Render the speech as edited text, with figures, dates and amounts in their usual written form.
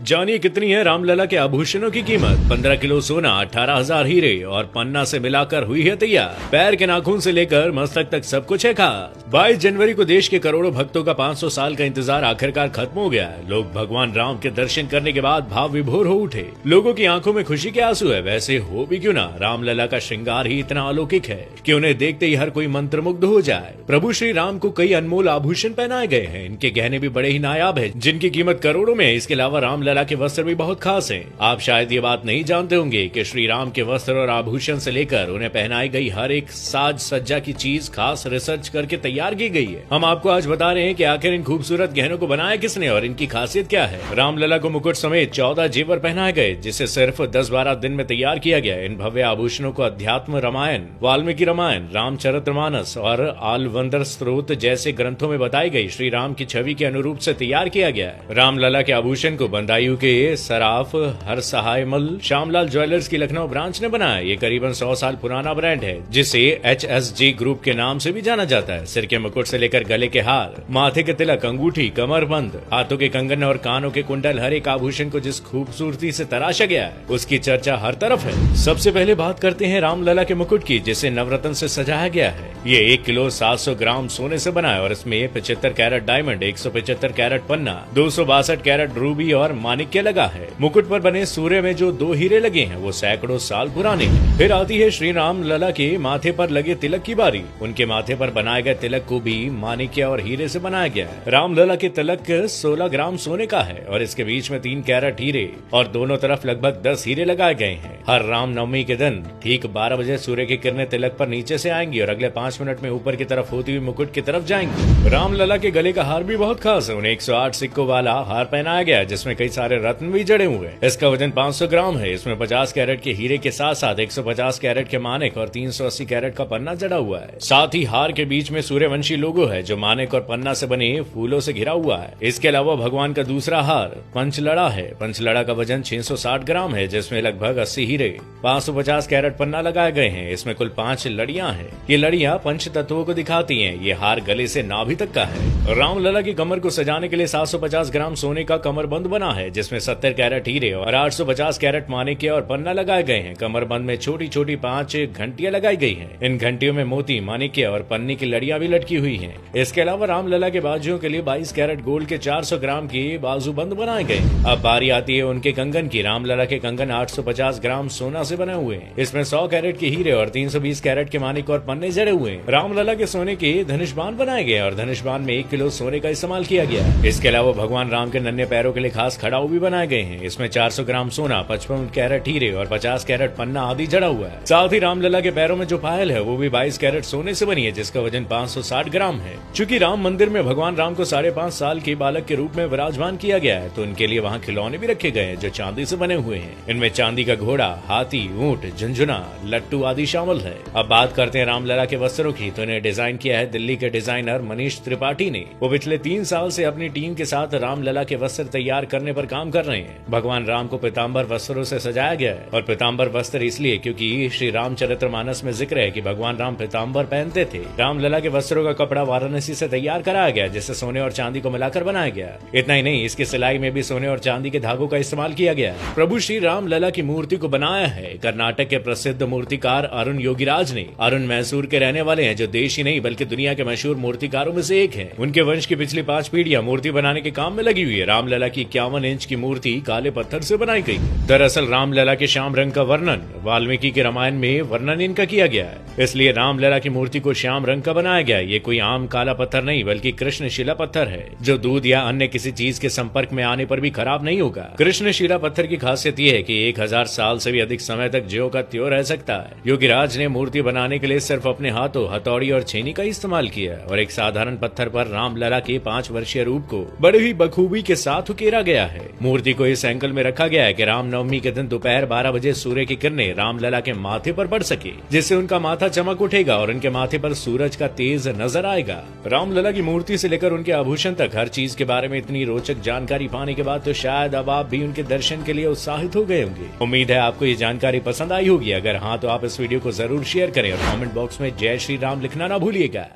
जानिए कितनी है रामलला के आभूषणों की कीमत। 15 किलो सोना, 18,000 हीरे और पन्ना से मिलाकर हुई है तैयार। पैर के नाखून से लेकर मस्तक तक सब कुछ है खास। 22 जनवरी को देश के करोड़ों भक्तों का 500 साल का इंतजार आखिरकार खत्म हो गया है। लोग भगवान राम के दर्शन करने के बाद भाव विभोर हो उठे। लोगों की आंखों में खुशी के आंसू है। वैसे हो भी क्यों ना, रामलला का श्रृंगार ही इतना अलौकिक है कि उन्हें देखते ही हर कोई मंत्रमुग्ध हो जाए। प्रभु श्री राम को कई अनमोल आभूषण पहनाए गए हैं। इनके गहने भी बड़े ही नायाब है, जिनकी कीमत करोड़ों में है। इसके अलावा रामलला के वस्त्र भी बहुत खास हैं। आप शायद ये बात नहीं जानते होंगे कि श्री राम के वस्त्र और आभूषण से लेकर उन्हें पहनाई गई हर एक साज सज्जा की चीज खास रिसर्च करके तैयार की गई है। हम आपको आज बता रहे हैं कि आखिर इन खूबसूरत गहनों को बनाया किसने और इनकी खासियत क्या है। रामलला को मुकुट समेत 14 जेवर पहनाए गए, जिसे सिर्फ 10-12 दिन में तैयार किया गया। इन भव्य आभूषणों को अध्यात्म रामायण, वाल्मीकि रामायण, रामचरितमानस और आलवंदर स्त्रोत जैसे ग्रंथों में बताई गई श्री राम की छवि के अनुरूप से तैयार किया गया है। रामलला के आभूषण को बंदायूं के सराफ हर सहायमल श्यामलाल ज्वेलर्स की लखनऊ ब्रांच ने बनाया। ये करीबन 100 साल पुराना ब्रांड है, जिसे HSG ग्रुप के नाम से भी जाना जाता है। सिर के मुकुट से लेकर गले के हार, माथे के तिलक, अंगूठी, कमरबंद, हाथों के कंगन और कानों के कुंडल, हर एक आभूषण को जिस खूबसूरती से तराशा गया है उसकी चर्चा हर तरफ है। सबसे पहले बात करते हैं रामलला के मुकुट की, जिसे नवरत्न से सजाया गया है। ये 1 किलो 700 ग्राम सोने से बना है और इसमें 75 कैरेट डायमंड, 175 कैरेट पन्ना, 262 कैरेट रूबी और माणिक्य लगा है। मुकुट पर बने सूर्य में जो 2 हीरे लगे हैं वो सैकड़ों साल पुराने हैं। फिर आती है श्री राम लला के माथे पर लगे तिलक की बारी। उनके माथे पर बनाए गए तिलक को भी माणिक्य और हीरे से बनाया गया है। रामलला के तिलक 16 ग्राम सोने का है और इसके बीच में 3 कैरेट हीरे और दोनों तरफ लगभग 10 हीरे लगाए गए हैं। हर राम नवमी के दिन ठीक 12 बजे सूर्य की किरणें तिलक पर नीचे से आएंगी और अगले 5 मिनट में ऊपर की तरफ होती हुई मुकुट की तरफ जाएंगी। रामलला के गले का हार भी बहुत खास है। उन्हें 108 सिक्कों वाला हार पहनाया गया है, जिसमें कई सारे रत्न भी जड़े हुए हैं। इसका वजन 500 ग्राम है। इसमें 50 कैरेट के हीरे के साथ साथ 150 कैरेट के मानिक और 380 कैरेट का पन्ना जड़ा हुआ है। साथ ही हार के बीच में सूर्यवंशी लोगो है, जो मानिक और पन्ना से बने फूलों से घिरा हुआ है। इसके अलावा भगवान का दूसरा हार पंचलड़ा है। पंचलड़ा का वजन 660 ग्राम है, जिसमें लगभग 80 हीरे, 550 कैरेट पन्ना लगाए गए हैं। इसमें कुल 5 लड़ियां हैं। ये लड़ियां पंच तत्वों को दिखाती हैं। ये हार गले से नाभि तक का है। रामलला की कमर को सजाने के लिए 750 ग्राम सोने का कमरबंद बना है, जिसमें 70 कैरेट हीरे और 850 कैरेट माणिक्य और पन्ना लगाए गए हैं। कमरबंद में छोटी छोटी 5 घंटियां लगाई गई हैं। इन घंटियों में मोती, माणिक्य और पन्नी की लड़ियां भी लटकी हुई हैं। इसके अलावा रामलला के बाजुओं के लिए 22 कैरेट गोल्ड के 400 ग्राम के बाजूबंद बनाए गए। अब बारी आती है उनके कंगन की। रामलला के कंगन 850 ग्राम सोना से बने हुए हैं। इसमें 100 कैरेट के हीरे और 320 कैरेट के माणिक और पन्ने जड़े हुए हैं। रामलला के सोने के धनुष्बाण बनाए गए और धनुष्बाण में 1 किलो सोने का इस्तेमाल किया गया है। इसके अलावा भगवान राम के नन्हे पैरों के लिए खास खड़ाऊ भी बनाए गए हैं। इसमें 400 ग्राम सोना, 55 कैरेट हीरे और 50 कैरेट पन्ना आदि जड़ा हुआ है। साथ ही रामलला के पैरों में जो पायल है वो भी 22 कैरेट सोने से बनी है, जिसका वजन 560 ग्राम है। चूंकि राम मंदिर में भगवान राम को 5.5 साल के बालक के रूप में विराजमान किया गया है, तो उनके लिए वहाँ खिलौने भी रखे गए हैं जो चांदी से बने हुए हैं। इनमें चांदी का घोड़ा, हाथी, ऊंट, झुंझुना, लट्टू आदि शामिल है। अब बात करते हैं रामलला के वस्त्रों की, तो इन्हें डिजाइन किया है दिल्ली के डिजाइनर मनीष त्रिपाठी ने। वो पिछले 3 साल से अपनी टीम के साथ रामलला के वस्त्र तैयार करने पर काम कर रहे हैं। भगवान राम को पीताम्बर वस्त्रों से सजाया गया है और पीताम्बर वस्त्र इसलिए क्योंकि श्री रामचरितमानस में जिक्र है कि भगवान राम पीताम्बर पहनते थे। रामलला के वस्त्रों का कपड़ा वाराणसी से तैयार कराया गया, जिसे सोने और चांदी को मिलाकर बनाया गया। इतना ही नहीं, इसकी सिलाई में भी सोने और चांदी के धागों का इस्तेमाल किया गया। प्रभु श्री रामलला की मूर्ति को बनाया है कर्नाटक के प्रसिद्ध मूर्तिकार अरुण योगीराज ने। अरुण मैसूर के रहने वाले हैं, जो देश ही नहीं बल्कि दुनिया के मशहूर मूर्तिकारों में से एक है। उनके वंश की पिछली 5 पीढ़ियां मूर्ति बनाने के काम में लगी हुई है। रामलला की 51 इंच की मूर्ति काले पत्थर से बनाई गई। दरअसल रामलला के श्याम रंग का वर्णन वाल्मीकि के रामायण में वर्णन इनका किया गया है, इसलिए रामलला की मूर्ति को श्याम रंग का बनाया गया। ये कोई आम काला पत्थर नहीं बल्कि कृष्णशिला पत्थर है, जो दूध या अन्य किसी चीज के संपर्क में आने पर भी खराब नहीं होगा। कृष्णशिला पत्थर की खासियत ये है कि 1000 साल से भी अधिक समय तक ज्यों का त्यों रह सकता है। योगीराज ने मूर्ति बनाने के लिए सिर्फ अपने हाथों, हथौड़ी और छेनी का इस्तेमाल किया और एक साधारण पत्थर पर रामलला के 5 वर्षीय रूप को बड़ी ही बखूबी के साथ उकेरा गया है। मूर्ति को इस एंगल में रखा गया है कि रामनवमी के दिन दोपहर 12 बजे सूर्य की किरणें रामलला के माथे पर पड़ सके, जिससे उनका माथा चमक उठेगा और उनके माथे पर सूरज का तेज नजर आएगा। रामलला की मूर्ति से लेकर उनके आभूषण तक हर चीज के बारे में इतनी रोचक जानकारी पाने के बाद तो शायद अब आप भी उनके दर्शन के लिए उत्साहित हो गए होंगे। उम्मीद है आपको ये जानकारी पसंद आई होगी। अगर हाँ, तो आप इस वीडियो को जरूर शेयर करें और कमेंट बॉक्स में जय श्री राम लिखना ना भूलिएगा।